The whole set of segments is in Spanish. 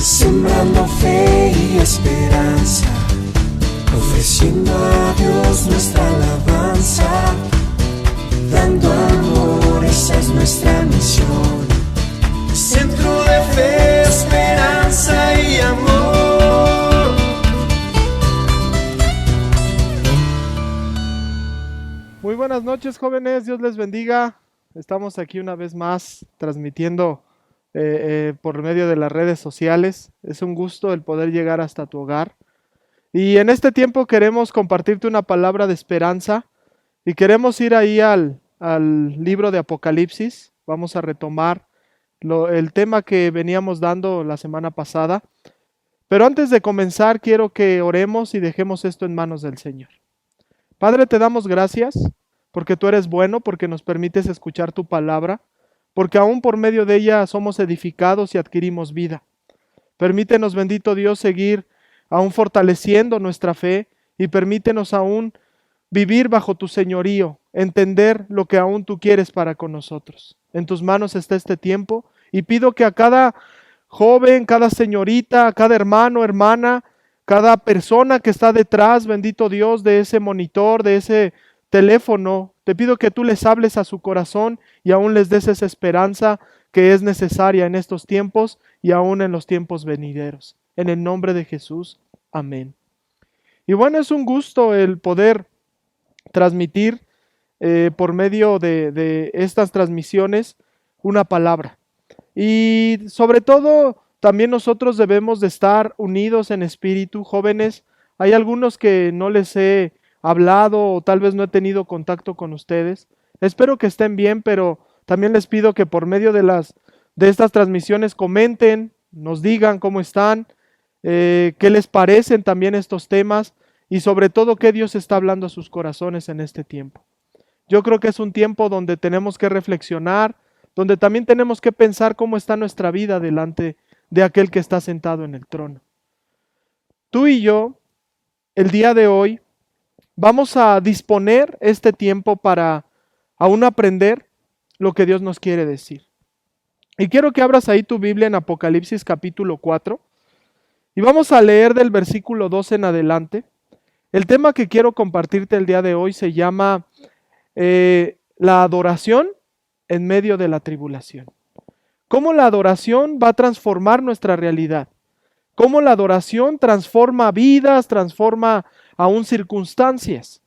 sembrando fe y esperanza, ofreciendo a Dios nuestra alabanza, dando amor, esa es nuestra misión. Centro de fe, esperanza y amor. Muy buenas noches, jóvenes, Dios les bendiga. Estamos aquí una vez más transmitiendo por medio de las redes sociales. Es un gusto el poder llegar hasta tu hogar. Y en este tiempo queremos compartirte una palabra de esperanza y queremos ir ahí al libro de Apocalipsis. Vamos a retomar el tema que veníamos dando la semana pasada. Pero antes de comenzar, quiero que oremos y dejemos esto en manos del Señor. Padre, te damos gracias porque tú eres bueno, porque nos permites escuchar tu palabra, porque aún por medio de ella somos edificados y adquirimos vida. Permítenos, bendito Dios, seguir aún fortaleciendo nuestra fe y permítenos aún vivir bajo tu señorío, entender lo que aún tú quieres para con nosotros. En tus manos está este tiempo y pido que a cada joven, cada señorita, a cada hermano, hermana, cada persona que está detrás, bendito Dios, de ese monitor, de ese teléfono, te pido que tú les hables a su corazón y aún les des esa esperanza que es necesaria en estos tiempos y aún en los tiempos venideros. En el nombre de Jesús, amén. Y bueno, es un gusto el poder transmitir por medio de estas transmisiones una palabra. Y sobre todo, también nosotros debemos de estar unidos en espíritu, jóvenes. Hay algunos que no les he hablado o tal vez no he tenido contacto con ustedes. Espero que estén bien, pero también les pido que por medio de estas transmisiones comenten, nos digan cómo están, qué les parecen también estos temas y sobre todo qué Dios está hablando a sus corazones en este tiempo. Yo creo que es un tiempo donde tenemos que reflexionar, donde también tenemos que pensar cómo está nuestra vida delante de aquel que está sentado en el trono. Tú y yo, el día de hoy, vamos a disponer este tiempo para aún aprender lo que Dios nos quiere decir. Y quiero que abras ahí tu Biblia en Apocalipsis capítulo 4 y vamos a leer del versículo 12 en adelante. El tema que quiero compartirte el día de hoy se llama la adoración en medio de la tribulación. Cómo la adoración va a transformar nuestra realidad. Cómo la adoración transforma vidas, transforma aún circunstancias.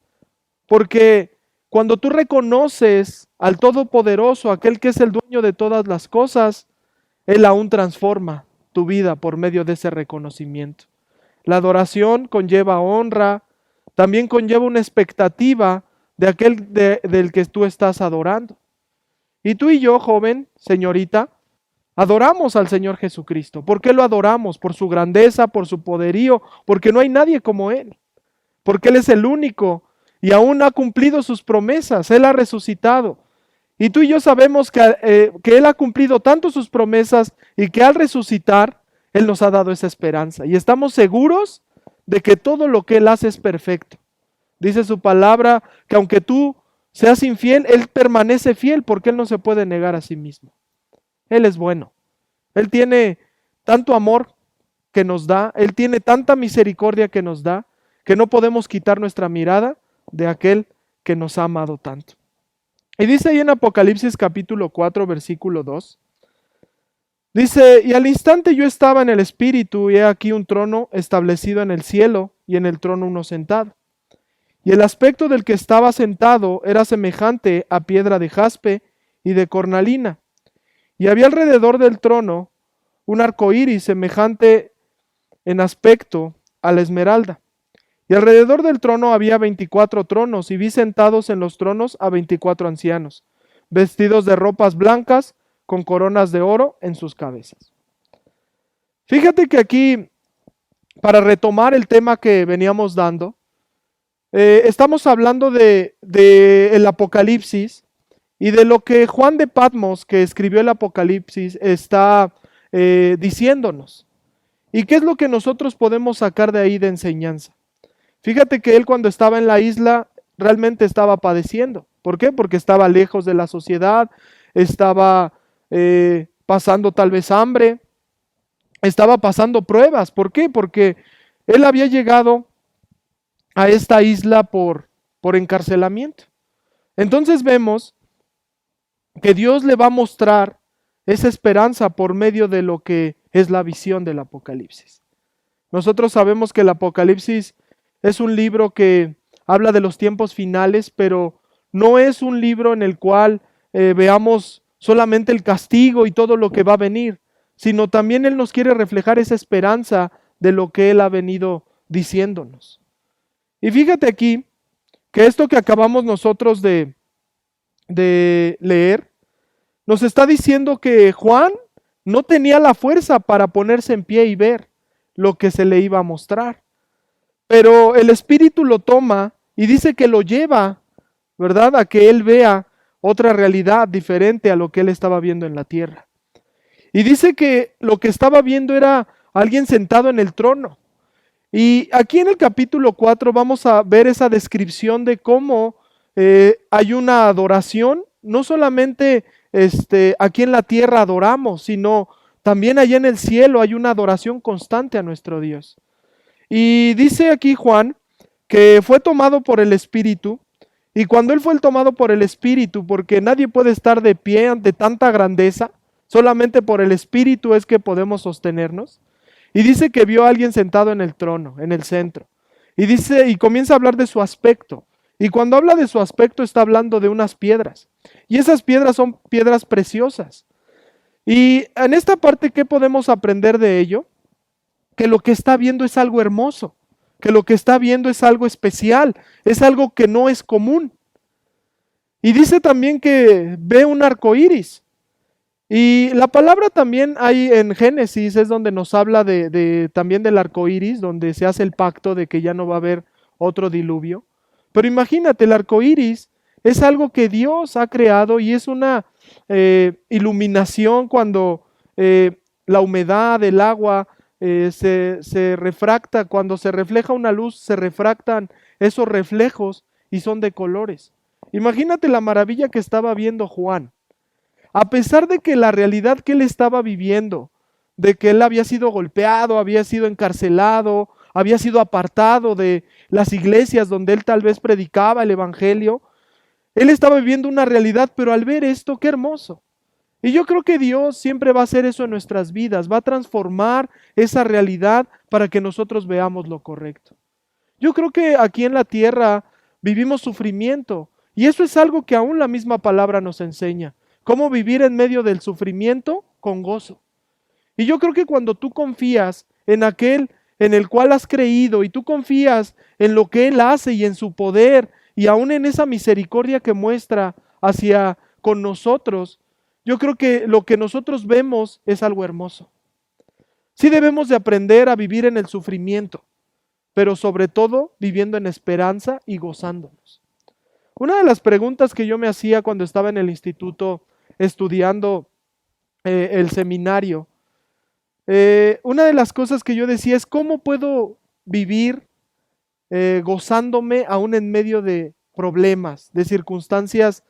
Porque cuando tú reconoces al Todopoderoso, aquel que es el dueño de todas las cosas, Él aún transforma tu vida por medio de ese reconocimiento. La adoración conlleva honra, también conlleva una expectativa de aquel del que tú estás adorando. Y tú y yo, joven, señorita, adoramos al Señor Jesucristo. ¿Por qué lo adoramos? Por su grandeza, por su poderío, porque no hay nadie como Él. Porque Él es el único y aún ha cumplido sus promesas. Él ha resucitado. Y tú y yo sabemos que Él ha cumplido tanto sus promesas y que al resucitar, Él nos ha dado esa esperanza. Y estamos seguros de que todo lo que Él hace es perfecto. Dice su palabra que aunque tú seas infiel, Él permanece fiel porque Él no se puede negar a sí mismo. Él es bueno. Él tiene tanto amor que nos da, Él tiene tanta misericordia que nos da, que no podemos quitar nuestra mirada de aquel que nos ha amado tanto. Y dice ahí en Apocalipsis capítulo 4, versículo 2, dice, y al instante yo estaba en el Espíritu, y he aquí un trono establecido en el cielo, y en el trono uno sentado. Y el aspecto del que estaba sentado era semejante a piedra de jaspe y de cornalina. Y había alrededor del trono un arco iris semejante en aspecto a la esmeralda. Y alrededor del trono había 24 tronos, y vi sentados en los tronos a 24 ancianos, vestidos de ropas blancas, con coronas de oro en sus cabezas. Fíjate que aquí, para retomar el tema que veníamos dando, estamos hablando de el Apocalipsis y de lo que Juan de Patmos, que escribió el Apocalipsis, está diciéndonos. ¿Y qué es lo que nosotros podemos sacar de ahí de enseñanza? Fíjate que él cuando estaba en la isla realmente estaba padeciendo. ¿Por qué? Porque estaba lejos de la sociedad, estaba pasando tal vez hambre, estaba pasando pruebas. ¿Por qué? Porque él había llegado a esta isla por encarcelamiento. Entonces vemos que Dios le va a mostrar esa esperanza por medio de lo que es la visión del Apocalipsis. Nosotros sabemos que el Apocalipsis es un libro que habla de los tiempos finales, pero no es un libro en el cual veamos solamente el castigo y todo lo que va a venir, sino también Él nos quiere reflejar esa esperanza de lo que Él ha venido diciéndonos. Y fíjate aquí que esto que acabamos nosotros de leer, nos está diciendo que Juan no tenía la fuerza para ponerse en pie y ver lo que se le iba a mostrar. Pero el Espíritu lo toma y dice que lo lleva, ¿verdad?, a que él vea otra realidad diferente a lo que él estaba viendo en la tierra. Y dice que lo que estaba viendo era alguien sentado en el trono. Y aquí en el capítulo 4 vamos a ver esa descripción de cómo hay una adoración, no solamente aquí en la tierra adoramos, sino también allá en el cielo hay una adoración constante a nuestro Dios. Y dice aquí Juan que fue tomado por el Espíritu, y cuando él fue tomado por el Espíritu, porque nadie puede estar de pie ante tanta grandeza, solamente por el Espíritu es que podemos sostenernos. Y dice que vio a alguien sentado en el trono, en el centro. Y dice, y comienza a hablar de su aspecto. Y cuando habla de su aspecto está hablando de unas piedras. Y esas piedras son piedras preciosas. Y en esta parte, ¿qué podemos aprender de ello? Que lo que está viendo es algo hermoso, que lo que está viendo es algo especial, es algo que no es común. Y dice también que ve un arco iris. Y la palabra también hay en Génesis, es donde nos habla también del arco iris, donde se hace el pacto de que ya no va a haber otro diluvio. Pero imagínate, el arco iris es algo que Dios ha creado y es una iluminación cuando la humedad, el agua se refracta, cuando se refleja una luz, se refractan esos reflejos y son de colores. Imagínate la maravilla que estaba viendo Juan. A pesar de que la realidad que él estaba viviendo, de que él había sido golpeado, había sido encarcelado, había sido apartado de las iglesias donde él tal vez predicaba el evangelio, él estaba viviendo una realidad, pero al ver esto, qué hermoso. Y yo creo que Dios siempre va a hacer eso en nuestras vidas, va a transformar esa realidad para que nosotros veamos lo correcto. Yo creo que aquí en la tierra vivimos sufrimiento y eso es algo que aún la misma palabra nos enseña. Cómo vivir en medio del sufrimiento con gozo. Y yo creo que cuando tú confías en aquel en el cual has creído y tú confías en lo que Él hace y en su poder y aún en esa misericordia que muestra hacia con nosotros, yo creo que lo que nosotros vemos es algo hermoso. Sí debemos de aprender a vivir en el sufrimiento, pero sobre todo viviendo en esperanza y gozándonos. Una de las preguntas que yo me hacía cuando estaba en el instituto estudiando el seminario, una de las cosas que yo decía es cómo puedo vivir gozándome aún en medio de problemas, de circunstancias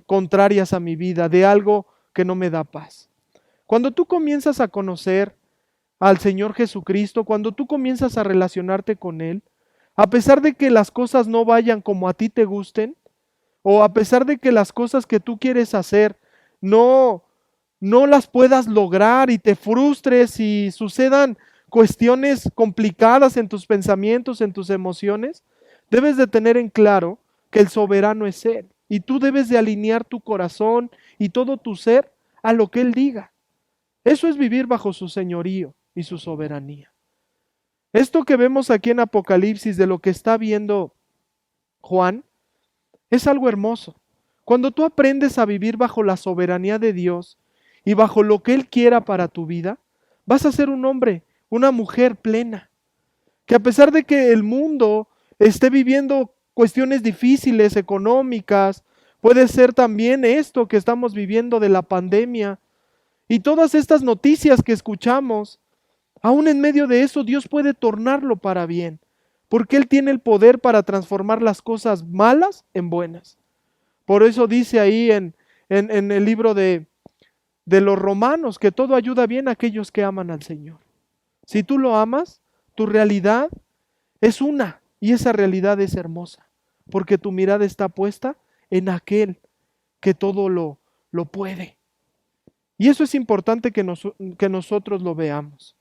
contrarias a mi vida, de algo que no me da paz. Cuando tú comienzas a conocer al Señor Jesucristo, cuando tú comienzas a relacionarte con Él, a pesar de que las cosas no vayan como a ti te gusten, o a pesar de que las cosas que tú quieres hacer no las puedas lograr y te frustres y sucedan cuestiones complicadas en tus pensamientos, en tus emociones, debes de tener en claro que el soberano es Él y tú debes de alinear tu corazón y todo tu ser a lo que Él diga. Eso es vivir bajo su señorío y su soberanía. Esto que vemos aquí en Apocalipsis de lo que está viendo Juan es algo hermoso. Cuando tú aprendes a vivir bajo la soberanía de Dios y bajo lo que Él quiera para tu vida, vas a ser un hombre, una mujer plena, que a pesar de que el mundo esté viviendo cuestiones difíciles, económicas, puede ser también esto que estamos viviendo de la pandemia y todas estas noticias que escuchamos, aún en medio de eso Dios puede tornarlo para bien, porque Él tiene el poder para transformar las cosas malas en buenas. Por eso dice ahí en el libro de de los romanos, que todo ayuda bien a aquellos que aman al Señor. Si tú lo amas, tu realidad es una, y esa realidad es hermosa, porque tu mirada está puesta en aquel que todo lo puede. Y eso es importante que nosotros lo veamos.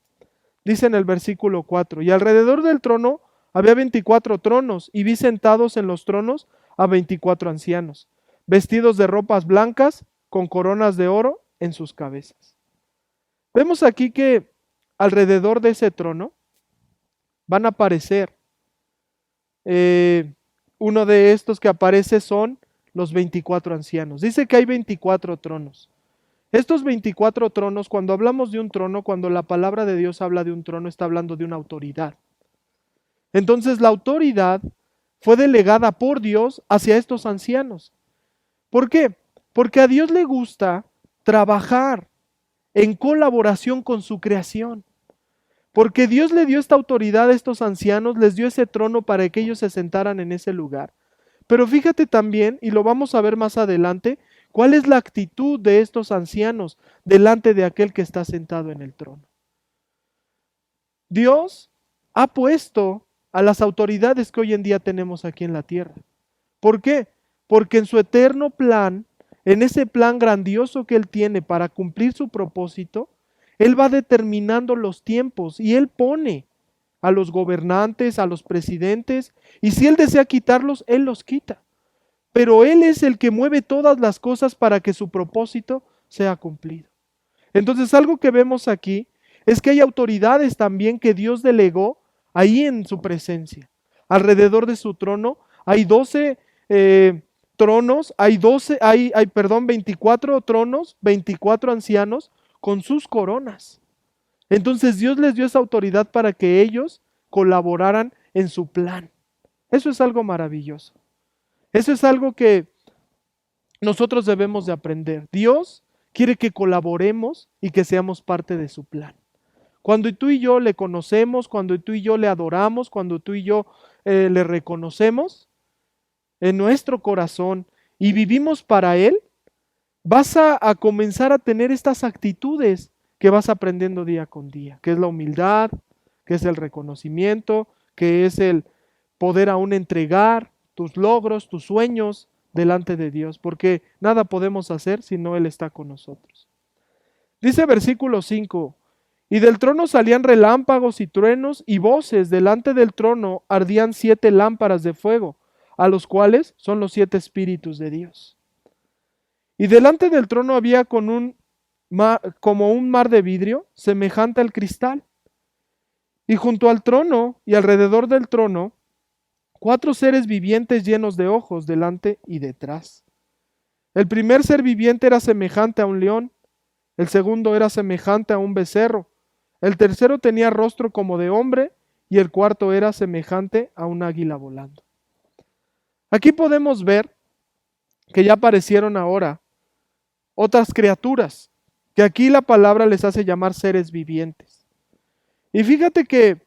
Dice en el versículo 4, y alrededor del trono había 24 tronos, y vi sentados en los tronos a 24 ancianos, vestidos de ropas blancas, con coronas de oro en sus cabezas. Vemos aquí que alrededor de ese trono van a aparecer, uno de estos que aparece son los 24 ancianos. Dice que hay 24 tronos. Estos 24 tronos, cuando hablamos de un trono, cuando la palabra de Dios habla de un trono, está hablando de una autoridad. Entonces la autoridad fue delegada por Dios hacia estos ancianos. ¿Por qué? Porque a Dios le gusta trabajar en colaboración con su creación. Porque Dios le dio esta autoridad a estos ancianos, les dio ese trono para que ellos se sentaran en ese lugar. Pero fíjate también, y lo vamos a ver más adelante, cuál es la actitud de estos ancianos delante de aquel que está sentado en el trono. Dios ha puesto a las autoridades que hoy en día tenemos aquí en la tierra. ¿Por qué? Porque en su eterno plan, en ese plan grandioso que Él tiene para cumplir su propósito, Él va determinando los tiempos y Él pone a los gobernantes, a los presidentes, y si Él desea quitarlos, Él los quita. Pero Él es el que mueve todas las cosas para que su propósito sea cumplido. Entonces, algo que vemos aquí es que hay autoridades también que Dios delegó ahí en su presencia. Alrededor de su trono hay 12 tronos, hay 24 tronos, 24 ancianos con sus coronas. Entonces Dios les dio esa autoridad para que ellos colaboraran en su plan. Eso es algo maravilloso. Eso es algo que nosotros debemos de aprender. Dios quiere que colaboremos y que seamos parte de su plan. Cuando tú y yo le conocemos, cuando tú y yo le adoramos, cuando tú y yo le reconocemos en nuestro corazón y vivimos para Él, vas a comenzar a tener estas actitudes que vas aprendiendo día con día, que es la humildad, que es el reconocimiento, que es el poder aún entregar tus logros, tus sueños delante de Dios, porque nada podemos hacer si no Él está con nosotros. Dice versículo 5, y del trono salían relámpagos y truenos y voces, delante del trono ardían 7 lámparas de fuego, a los cuales son los 7 espíritus de Dios. Y delante del trono había como un mar de vidrio, semejante al cristal. Y junto al trono y alrededor del trono, 4 seres vivientes llenos de ojos delante y detrás. El primer ser viviente era semejante a un león, el segundo era semejante a un becerro, el tercero tenía rostro como de hombre y el cuarto era semejante a un águila volando. Aquí podemos ver que ya aparecieron ahora otras criaturas, que aquí la palabra les hace llamar seres vivientes. Y fíjate que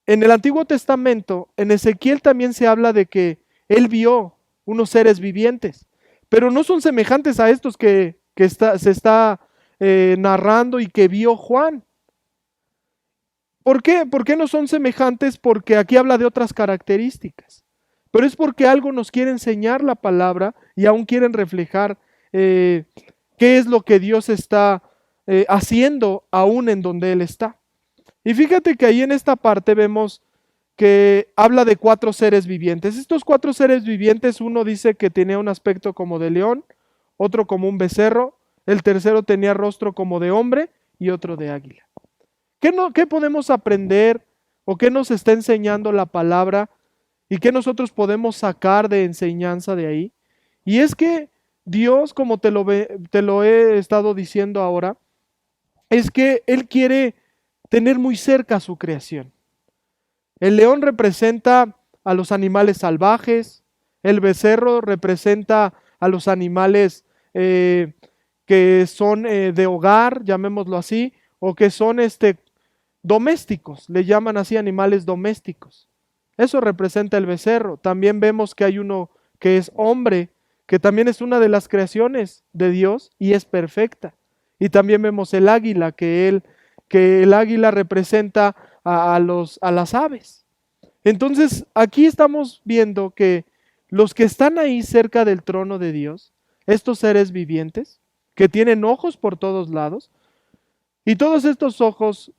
en el Antiguo Testamento, en Ezequiel también se habla de que él vio unos seres vivientes, pero no son semejantes a estos que se está narrando y que vio Juan. ¿Por qué? ¿Por qué no son semejantes? Porque aquí habla de otras características. Pero es porque algo nos quiere enseñar la palabra y aún quieren reflejar qué es lo que Dios está haciendo aún en donde Él está. Y fíjate que ahí en esta parte vemos que habla de 4 seres vivientes. Estos 4 seres vivientes, uno dice que tenía un aspecto como de león, otro como un becerro, el tercero tenía rostro como de hombre y otro de águila. ¿Qué podemos aprender o qué nos está enseñando la palabra y qué nosotros podemos sacar de enseñanza de ahí? Y es que Dios, como te lo he estado diciendo ahora, es que Él quiere tener muy cerca a su creación. El león representa a los animales salvajes, el becerro representa a los animales que son de hogar, llamémoslo así, o que son domésticos, le llaman así animales domésticos. Eso representa el becerro. También vemos que hay uno que es hombre, que también es una de las creaciones de Dios y es perfecta. Y también vemos el águila, que el águila representa a las aves. Entonces, aquí estamos viendo que los que están ahí cerca del trono de Dios, estos seres vivientes, que tienen ojos por todos lados, y todos estos ojos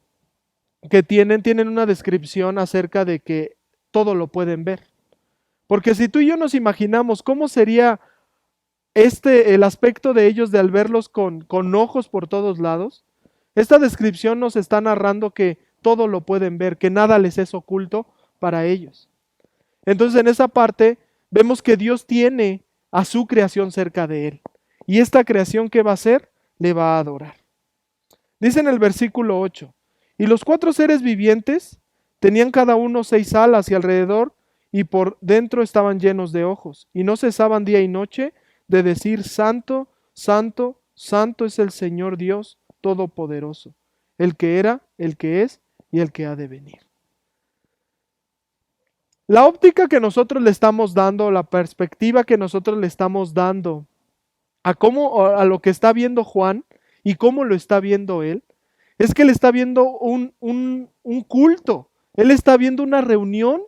que tienen una descripción acerca de que todo lo pueden ver. Porque si tú y yo nos imaginamos cómo sería el aspecto de ellos de al verlos con ojos por todos lados, esta descripción nos está narrando que todo lo pueden ver, que nada les es oculto para ellos. Entonces en esa parte vemos que Dios tiene a su creación cerca de él. Y esta creación, ¿qué va a hacer? Le va a adorar. Dice en el versículo 8, y los 4 seres vivientes tenían cada uno 6 alas y alrededor y por dentro estaban llenos de ojos, y no cesaban día y noche de decir, Santo, Santo, Santo es el Señor Dios Todopoderoso, el que era, el que es y el que ha de venir. La óptica que nosotros le estamos dando, la perspectiva que nosotros le estamos dando a lo que está viendo Juan y cómo lo está viendo él, es que él está viendo un culto, él está viendo una reunión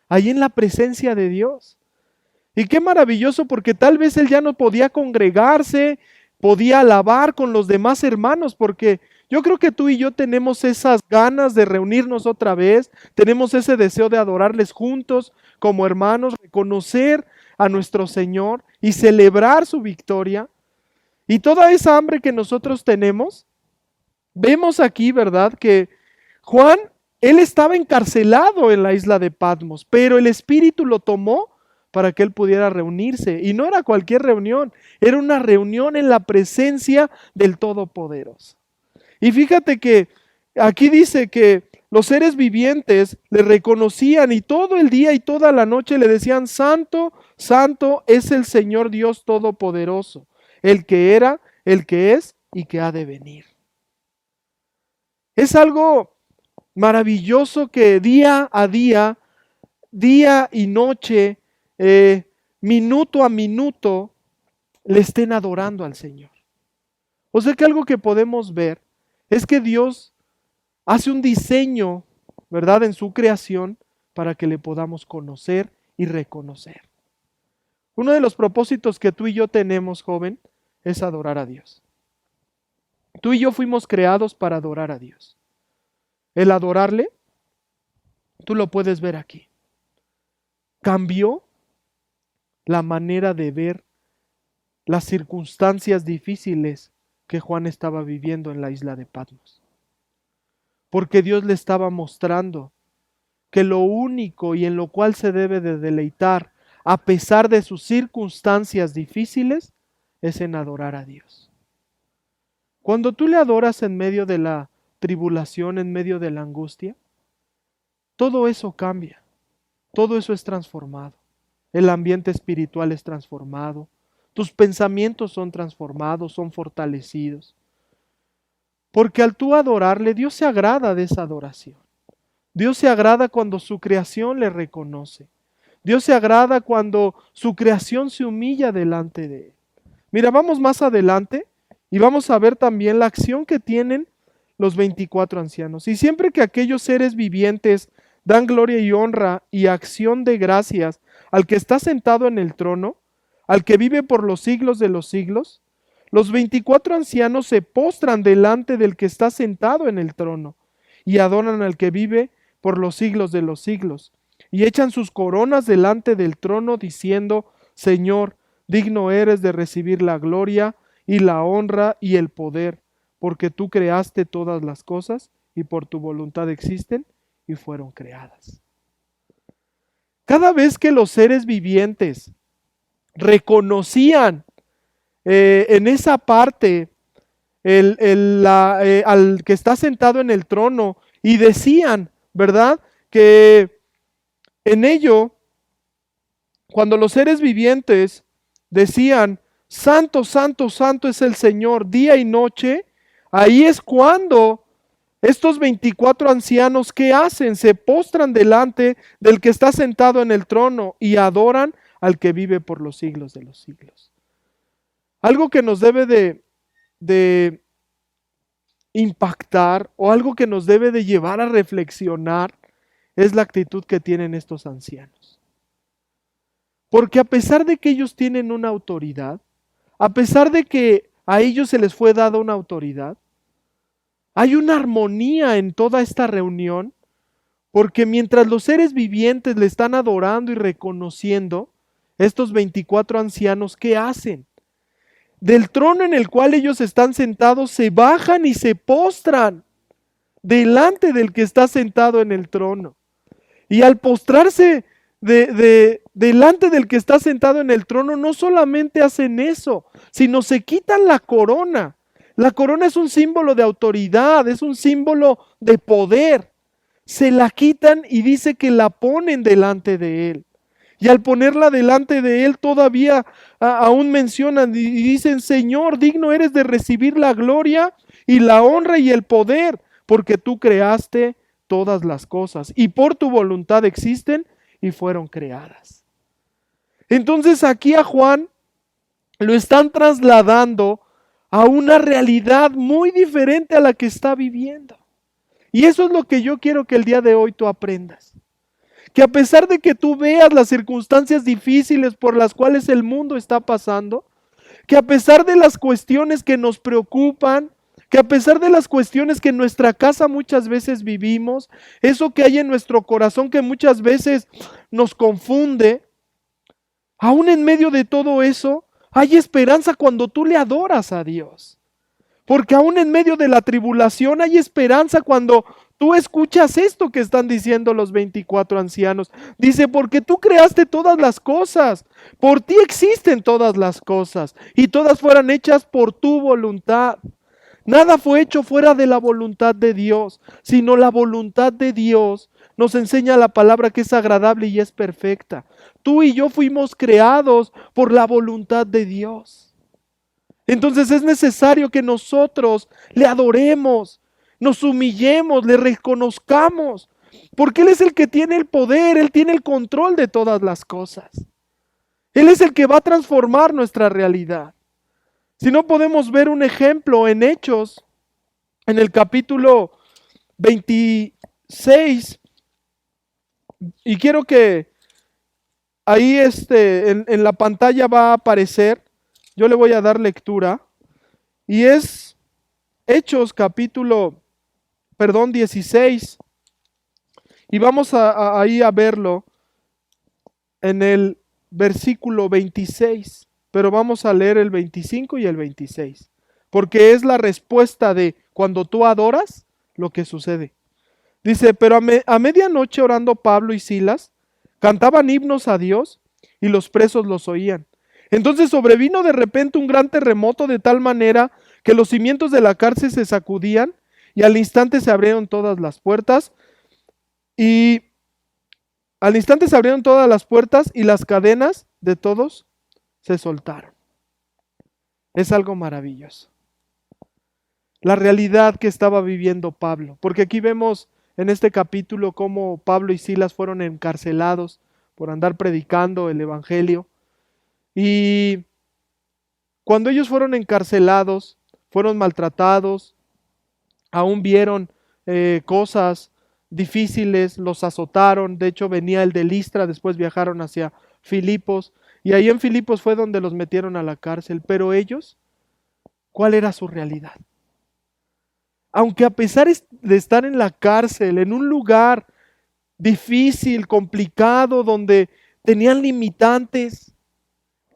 ahí en la presencia de Dios. Y qué maravilloso, porque tal vez él ya no podía congregarse, podía alabar con los demás hermanos, porque yo creo que tú y yo tenemos esas ganas de reunirnos otra vez, tenemos ese deseo de adorarles juntos como hermanos, reconocer a nuestro Señor y celebrar su victoria. Y toda esa hambre que nosotros tenemos, vemos aquí, ¿verdad? Que Juan, él estaba encarcelado en la isla de Patmos, pero el Espíritu lo tomó para que él pudiera reunirse. Y no era cualquier reunión, era una reunión en la presencia del Todopoderoso. Y fíjate que aquí dice que los seres vivientes le reconocían y todo el día y toda la noche le decían, Santo, Santo es el Señor Dios Todopoderoso, el que era, el que es y que ha de venir. Es algo maravilloso que día a día, día y noche, minuto a minuto, le estén adorando al Señor. O sea que algo que podemos ver es que Dios hace un diseño, ¿verdad?, en su creación para que le podamos conocer y reconocer. Uno de los propósitos que tú y yo tenemos, joven, es adorar a Dios. Tú y yo fuimos creados para adorar a Dios. El adorarle, tú lo puedes ver aquí. Cambió la manera de ver las circunstancias difíciles que Juan estaba viviendo en la isla de Patmos. Porque Dios le estaba mostrando que lo único y en lo cual se debe de deleitar, a pesar de sus circunstancias difíciles, es en adorar a Dios. Cuando tú le adoras en medio de la tribulación, en medio de la angustia, todo eso cambia, todo eso es transformado. El ambiente espiritual es transformado, tus pensamientos son transformados, son fortalecidos. Porque al tú adorarle, Dios se agrada de esa adoración. Dios se agrada cuando su creación le reconoce. Dios se agrada cuando su creación se humilla delante de él. Mira, vamos más adelante y vamos a ver también la acción que tienen los 24 ancianos. Y siempre que aquellos seres vivientes dan gloria y honra y acción de gracias al que está sentado en el trono, al que vive por los siglos de los siglos, los 24 ancianos se postran delante del que está sentado en el trono y adoran al que vive por los siglos de los siglos, y echan sus coronas delante del trono diciendo, Señor, digno eres de recibir la gloria y la honra y el poder, porque tú creaste todas las cosas y por tu voluntad existen y fueron creadas. Cada vez que los seres vivientes reconocían en esa parte al que está sentado en el trono y decían, ¿verdad?, que en ello, cuando los seres vivientes decían, Santo, Santo, Santo es el Señor, día y noche, ahí es cuando estos 24 ancianos, ¿qué hacen? Se postran delante del que está sentado en el trono y adoran al que vive por los siglos de los siglos. Algo que nos debe de impactar o algo que nos debe de llevar a reflexionar es la actitud que tienen estos ancianos. Porque a pesar de que ellos tienen una autoridad, a pesar de que a ellos se les fue dada una autoridad, hay una armonía en toda esta reunión, porque mientras los seres vivientes le están adorando y reconociendo, estos 24 ancianos, ¿qué hacen? Del trono en el cual ellos están sentados, se bajan y se postran delante del que está sentado en el trono. Y al postrarse delante del que está sentado en el trono, no solamente hacen eso, sino se quitan la corona. La corona es un símbolo de autoridad, es un símbolo de poder. Se la quitan y dice que la ponen delante de él. Y al ponerla delante de él todavía aún mencionan y dicen: Señor, digno eres de recibir la gloria y la honra y el poder, porque tú creaste todas las cosas y por tu voluntad existen y fueron creadas. Entonces aquí a Juan lo están trasladando a una realidad muy diferente a la que está viviendo. Y eso es lo que yo quiero que el día de hoy tú aprendas. Que a pesar de que tú veas las circunstancias difíciles por las cuales el mundo está pasando, que a pesar de las cuestiones que nos preocupan, que a pesar de las cuestiones que en nuestra casa muchas veces vivimos, eso que hay en nuestro corazón que muchas veces nos confunde, aún en medio de todo eso, hay esperanza cuando tú le adoras a Dios. Porque aún en medio de la tribulación hay esperanza cuando tú escuchas esto que están diciendo los 24 ancianos. Dice: porque tú creaste todas las cosas, por ti existen todas las cosas, y todas fueron hechas por tu voluntad. Nada fue hecho fuera de la voluntad de Dios, sino la voluntad de Dios nos enseña la palabra que es agradable y es perfecta. Tú y yo fuimos creados por la voluntad de Dios. Entonces es necesario que nosotros le adoremos, nos humillemos, le reconozcamos, porque Él es el que tiene el poder, Él tiene el control de todas las cosas. Él es el que va a transformar nuestra realidad. Si no, podemos ver un ejemplo en Hechos, en el capítulo 26, y quiero que ahí en la pantalla va a aparecer, yo le voy a dar lectura, y es Hechos capítulo 16, y vamos ahí a verlo en el versículo 26, pero vamos a leer el 25 y el 26, porque es la respuesta de cuando tú adoras lo que sucede. Dice: pero a medianoche, orando Pablo y Silas, cantaban himnos a Dios y los presos los oían. Entonces sobrevino de repente un gran terremoto, de tal manera que los cimientos de la cárcel se sacudían, y al instante se abrieron todas las puertas, y las cadenas de todos se soltaron. Es algo maravilloso. La realidad que estaba viviendo Pablo, porque aquí vemos en este capítulo cómo Pablo y Silas fueron encarcelados por andar predicando el evangelio. Y cuando ellos fueron encarcelados, fueron maltratados, aún vieron cosas difíciles, los azotaron. De hecho, venía el de Listra, después viajaron hacia Filipos, y ahí en Filipos fue donde los metieron a la cárcel. Pero ellos, ¿cuál era su realidad? Aunque a pesar de estar en la cárcel, en un lugar difícil, complicado, donde tenían limitantes,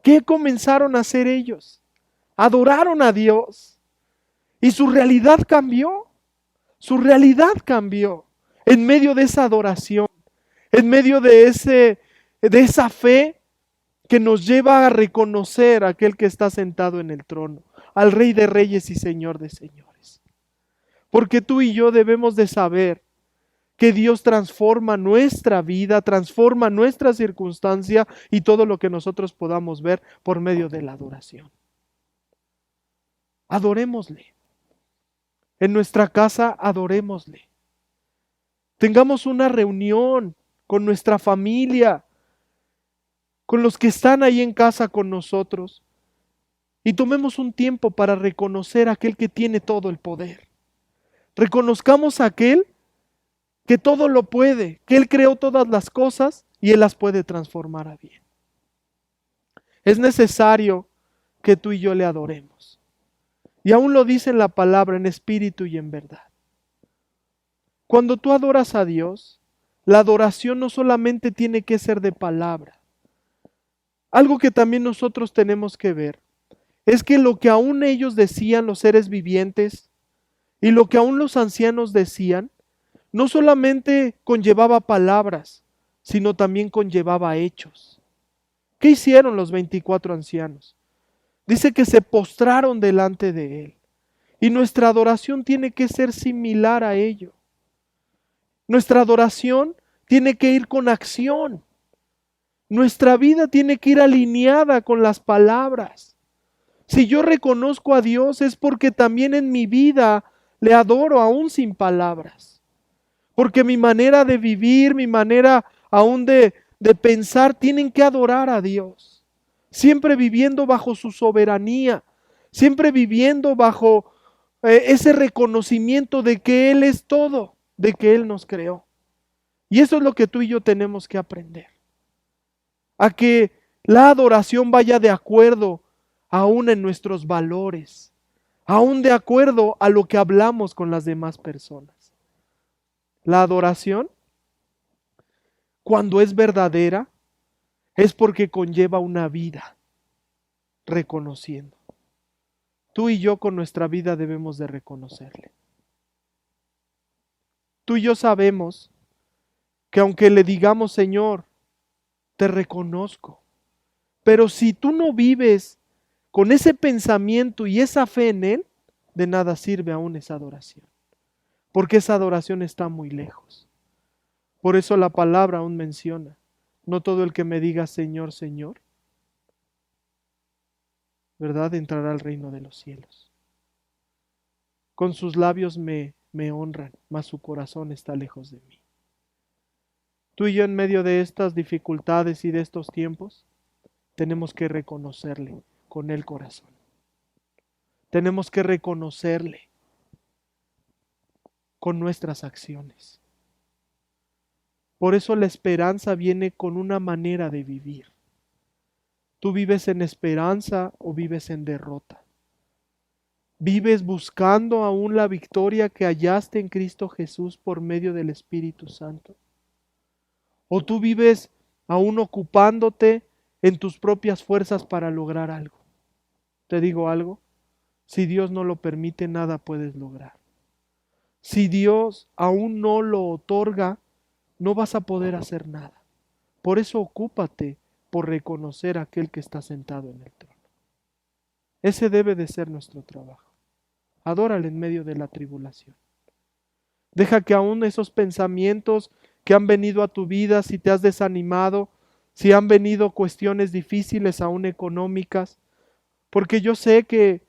¿qué comenzaron a hacer ellos? Adoraron a Dios. Y su realidad cambió. Su realidad cambió en medio de esa adoración, en medio de esa fe que nos lleva a reconocer a aquel que está sentado en el trono, al Rey de Reyes y Señor de Señores. Porque tú y yo debemos de saber que Dios transforma nuestra vida, transforma nuestra circunstancia y todo lo que nosotros podamos ver por medio de la adoración. Adorémosle. En nuestra casa, adorémosle. Tengamos una reunión con nuestra familia, con los que están ahí en casa con nosotros, y tomemos un tiempo para reconocer a aquel que tiene todo el poder, Reconozcamos a aquel que todo lo puede, que Él creó todas las cosas y Él las puede transformar a bien. Es necesario que tú y yo le adoremos. Y aún lo dice en la palabra, en espíritu y en verdad. Cuando tú adoras a Dios, la adoración no solamente tiene que ser de palabra. Algo que también nosotros tenemos que ver es que lo que aún ellos decían, los seres vivientes, y lo que aún los ancianos decían, no solamente conllevaba palabras, sino también conllevaba hechos. ¿Qué hicieron los 24 ancianos? Dice que se postraron delante de Él. Y nuestra adoración tiene que ser similar a ello. Nuestra adoración tiene que ir con acción. Nuestra vida tiene que ir alineada con las palabras. Si yo reconozco a Dios es porque también en mi vida le adoro aún sin palabras. Porque mi manera de vivir, mi manera aún de pensar, tienen que adorar a Dios. Siempre viviendo bajo su soberanía. Siempre viviendo bajo ese reconocimiento de que Él es todo, de que Él nos creó. Y eso es lo que tú y yo tenemos que aprender. A que la adoración vaya de acuerdo aún en nuestros valores, aún de acuerdo a lo que hablamos con las demás personas. La adoración, cuando es verdadera, es porque conlleva una vida reconociendo. Tú y yo con nuestra vida debemos de reconocerle. Tú y yo sabemos que aunque le digamos, Señor, te reconozco, pero si tú no vives con ese pensamiento y esa fe en Él, de nada sirve aún esa adoración, porque esa adoración está muy lejos. Por eso la palabra aún menciona, no todo el que me diga Señor, Señor, ¿verdad? Entrará al reino de los cielos. Con sus labios me honran, mas su corazón está lejos de mí. Tú y yo en medio de estas dificultades y de estos tiempos, tenemos que reconocerle con el corazón. Tenemos que reconocerle con nuestras acciones. Por eso la esperanza viene con una manera de vivir. ¿Tú vives en esperanza o vives en derrota? ¿Vives buscando aún la victoria que hallaste en Cristo Jesús por medio del Espíritu Santo? ¿O tú vives aún ocupándote en tus propias fuerzas para lograr algo? Te digo algo, si Dios no lo permite, nada puedes lograr. Si Dios aún no lo otorga, no vas a poder hacer nada. Por eso ocúpate por reconocer a aquel que está sentado en el trono. Ese debe de ser nuestro trabajo. Adórale en medio de la tribulación. Deja que aún esos pensamientos que han venido a tu vida, si te has desanimado, si han venido cuestiones difíciles aún económicas, porque yo sé que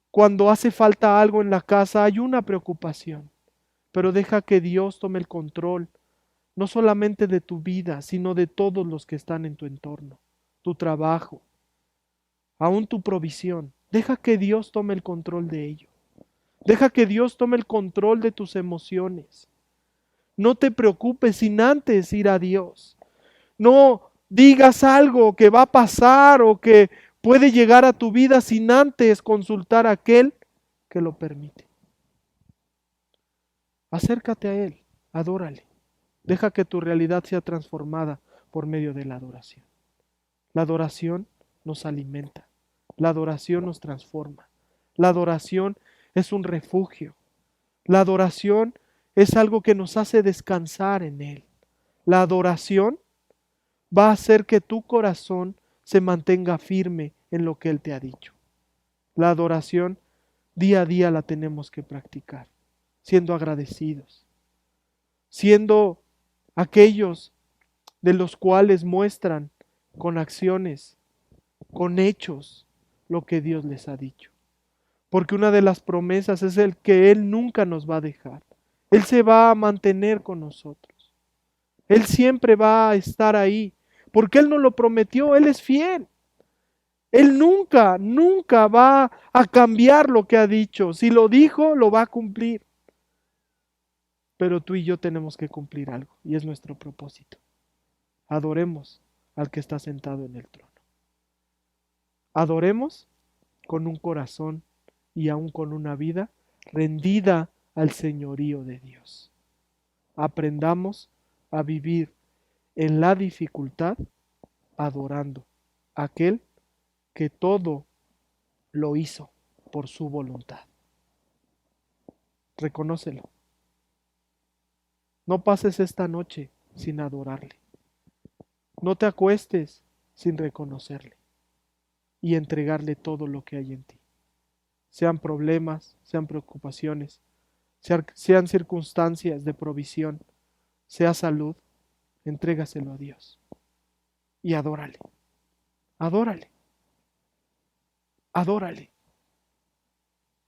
cuando hace falta algo en la casa hay una preocupación, pero deja que Dios tome el control, no solamente de tu vida, sino de todos los que están en tu entorno, tu trabajo, aún tu provisión. Deja que Dios tome el control de ello. Deja que Dios tome el control de tus emociones. No te preocupes sin antes ir a Dios. No digas algo que va a pasar o que puede llegar a tu vida sin antes consultar a aquel que lo permite. Acércate a Él, adórale. Deja que tu realidad sea transformada por medio de la adoración. La adoración nos alimenta. La adoración nos transforma. La adoración es un refugio. La adoración es algo que nos hace descansar en Él. La adoración va a hacer que tu corazón se mantenga firme en lo que Él te ha dicho. La adoración día a día la tenemos que practicar, siendo agradecidos, siendo aquellos de los cuales muestran con acciones, con hechos, lo que Dios les ha dicho. Porque una de las promesas es el que Él nunca nos va a dejar. Él se va a mantener con nosotros. Él siempre va a estar ahí. Porque Él nos lo prometió, Él es fiel. Él nunca va a cambiar lo que ha dicho. Si lo dijo, lo va a cumplir. pero tú y yo tenemos que cumplir algo, y es nuestro propósito. Adoremos al que está sentado en el trono. Adoremos con un corazón y aún con una vida rendida al señorío de Dios. Aprendamos a vivir en la dificultad adorando a aquel que todo lo hizo por su voluntad. Reconócelo. No pases esta noche sin adorarle. No te acuestes sin reconocerle y entregarle todo lo que hay en ti. Sean problemas, sean preocupaciones, sean circunstancias de provisión, sea salud, entrégaselo a Dios y adórale. Adórale. Adórale.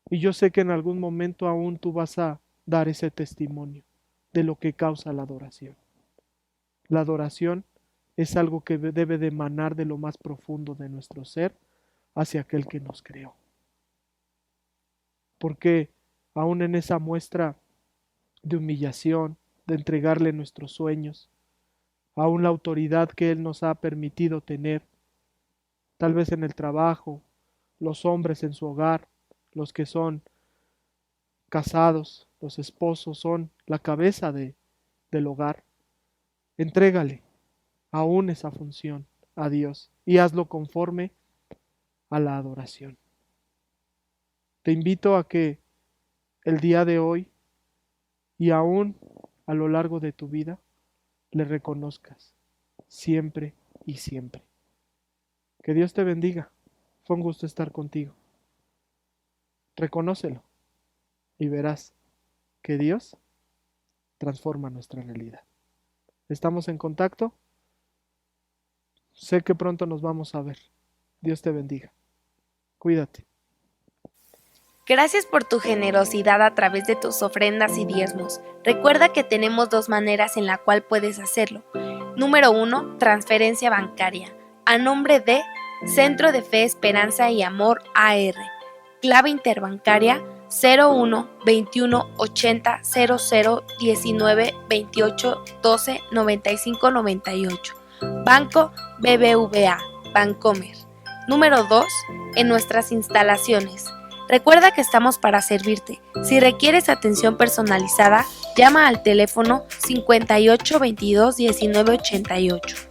Y yo sé que en algún momento aún tú vas a dar ese testimonio de lo que causa la adoración. La adoración es algo que debe de emanar de lo más profundo de nuestro ser hacia aquel que nos creó. Porque aún en esa muestra de humillación, de entregarle nuestros sueños, aún la autoridad que Él nos ha permitido tener, tal vez en el trabajo, los hombres en su hogar, los que son casados, los esposos son la cabeza del hogar. Entrégale aún esa función a Dios y hazlo conforme a la adoración. Te invito a que el día de hoy y aún a lo largo de tu vida le reconozcas siempre y siempre. Que Dios te bendiga. Fue un gusto estar contigo. Reconócelo y verás que Dios transforma nuestra realidad. ¿Estamos en contacto? Sé que pronto nos vamos a ver. Dios te bendiga. Cuídate. Gracias por tu generosidad a través de tus ofrendas y diezmos. Recuerda que tenemos 2 maneras en la cual puedes hacerlo. Número 1, transferencia bancaria. A nombre de Centro de Fe, Esperanza y Amor AR. Clave interbancaria 01 21 80 00 19 28 12 95 98. Banco BBVA, Bancomer. Número 2, en nuestras instalaciones. Recuerda que estamos para servirte. Si requieres atención personalizada, llama al teléfono 58 22 19 88.